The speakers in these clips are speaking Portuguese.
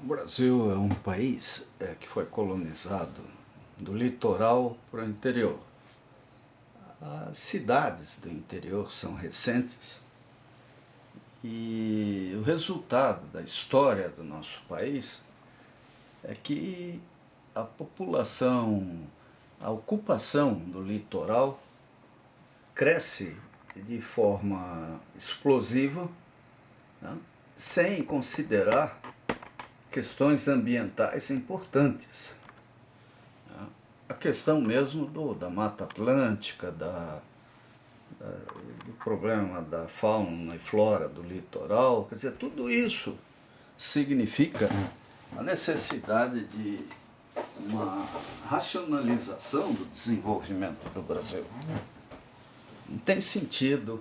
O Brasil é um país que foi colonizado do litoral para o interior. As cidades do interior são recentes e o resultado da história do nosso país é que a população, a ocupação do litoral cresce de forma explosiva, né, sem considerar questões ambientais importantes. A questão mesmo da Mata Atlântica, do problema da fauna e flora do litoral, quer dizer, tudo isso significa a necessidade de uma racionalização do desenvolvimento do Brasil. Não tem sentido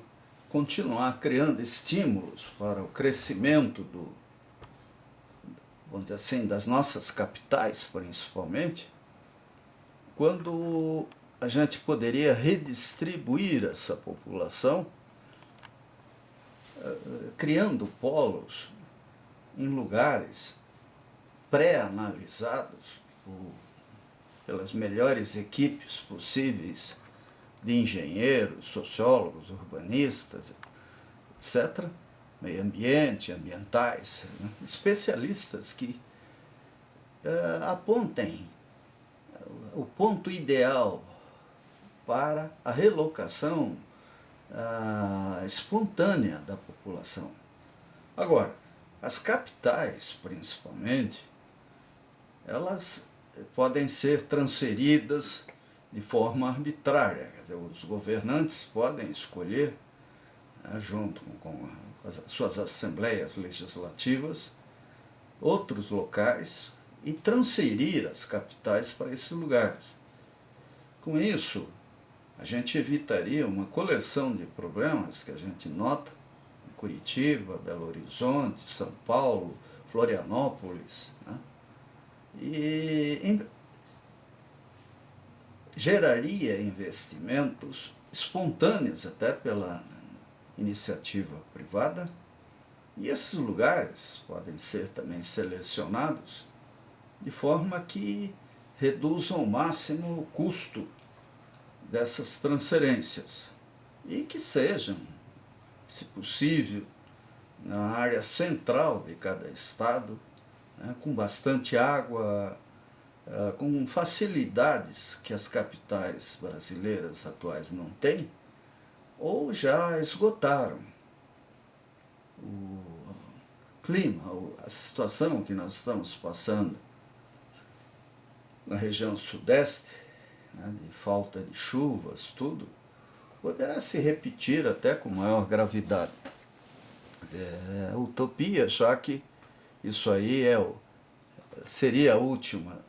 continuar criando estímulos para o crescimento vamos dizer assim, das nossas capitais, principalmente, quando a gente poderia redistribuir essa população, criando polos em lugares pré-analisados pelas melhores equipes possíveis de engenheiros, sociólogos, urbanistas, etc., meio ambiente, ambientais, né, especialistas que apontem o ponto ideal para a relocação espontânea da população. Agora, as capitais, principalmente, elas podem ser transferidas de forma arbitrária. Quer dizer, os governantes podem escolher, junto com as suas assembleias legislativas, outros locais e transferir as capitais para esses lugares. Com isso, a gente evitaria uma coleção de problemas que a gente nota em Curitiba, Belo Horizonte, São Paulo, Florianópolis, né? E geraria investimentos espontâneos até pela iniciativa privada, e esses lugares podem ser também selecionados de forma que reduzam ao máximo o custo dessas transferências e que sejam, se possível, na área central de cada estado, né, com bastante água, com facilidades que as capitais brasileiras atuais não têm ou já esgotaram. O clima, a situação que nós estamos passando na região sudeste, né, de falta de chuvas, tudo, poderá se repetir até com maior gravidade. É utopia, já que isso aí seria a última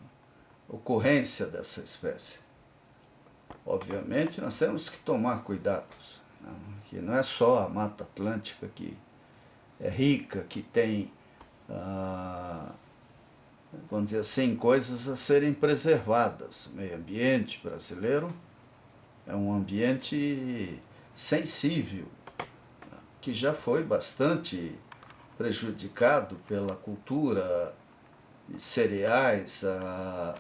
ocorrência dessa espécie. Obviamente, nós temos que tomar cuidados, né, que não é só a Mata Atlântica que é rica, que tem, vamos dizer assim, coisas a serem preservadas. O meio ambiente brasileiro é um ambiente sensível, que já foi bastante prejudicado pela cultura de cereais, a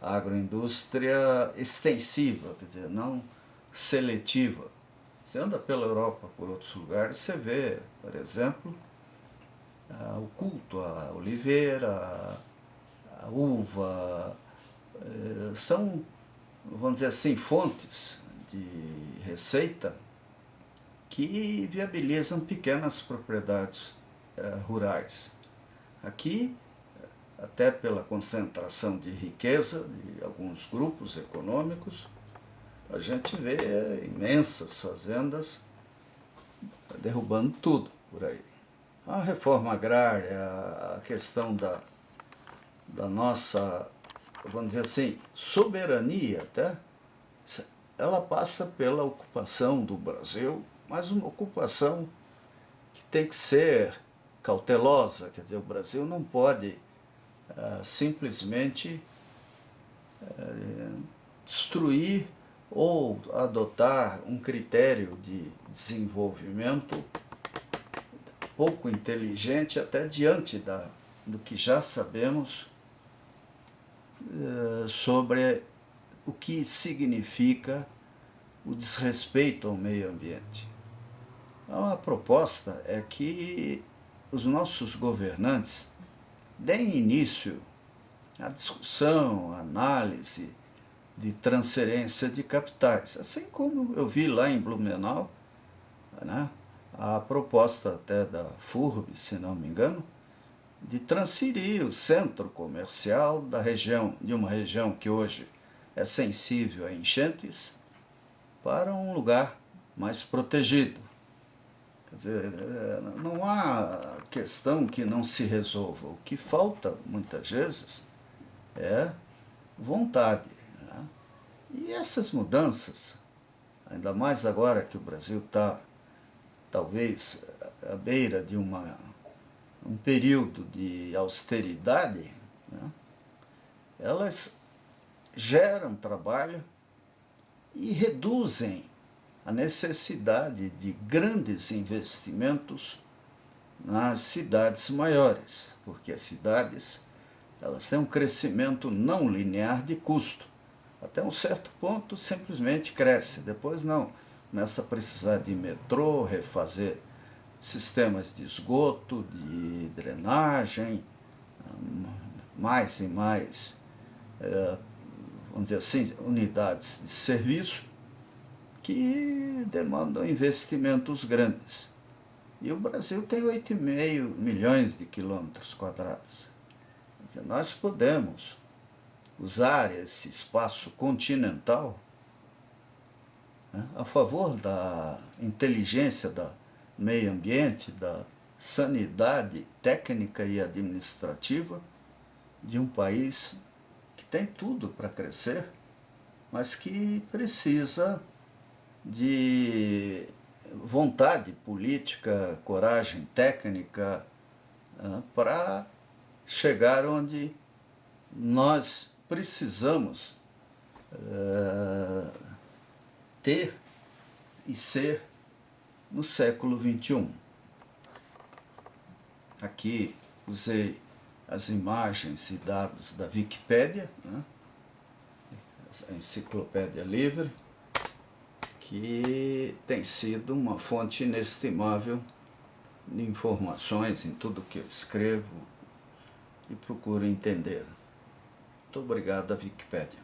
agroindústria extensiva, quer dizer, não seletiva. Você anda pela Europa, por outros lugares, você vê, por exemplo, o culto à oliveira, à uva, são, vamos dizer assim, fontes de receita que viabilizam pequenas propriedades rurais. Aqui, até pela concentração de riqueza de alguns grupos econômicos, a gente vê imensas fazendas derrubando tudo por aí. A reforma agrária, a questão da nossa, vamos dizer assim, soberania até, ela passa pela ocupação do Brasil, mas uma ocupação que tem que ser cautelosa. Quer dizer, o Brasil não pode simplesmente destruir ou adotar um critério de desenvolvimento pouco inteligente até diante da do que já sabemos sobre o que significa o desrespeito ao meio ambiente. Então, a proposta é que os nossos governantes deem início à discussão, à análise de transferência de capitais, assim como eu vi lá em Blumenau, né, a proposta até da FURB, se não me engano, de transferir o centro comercial da região, de uma região que hoje é sensível a enchentes, para um lugar mais protegido. Quer dizer, não há questão que não se resolva. O que falta, muitas vezes, é vontade. Né? E essas mudanças, ainda mais agora que o Brasil está, talvez, à beira de um período de austeridade, né? Elas geram trabalho e reduzem a necessidade de grandes investimentos nas cidades maiores, porque as cidades elas têm um crescimento não linear de custo. Até um certo ponto simplesmente cresce, depois não. Começa a precisar de metrô, refazer sistemas de esgoto, de drenagem, mais e mais, vamos dizer assim, unidades de serviço que demandam investimentos grandes. E o Brasil tem 8,5 milhões de quilômetros quadrados. Quer dizer, nós podemos usar esse espaço continental, né, a favor da inteligência do meio ambiente, da sanidade técnica e administrativa de um país que tem tudo para crescer, mas que precisa de vontade política, coragem técnica, para chegar onde nós precisamos ter e ser no século XXI. Aqui usei as imagens e dados da Wikipédia, né? A enciclopédia livre, que tem sido uma fonte inestimável de informações em tudo que eu escrevo e procuro entender. Muito obrigado à Wikipédia.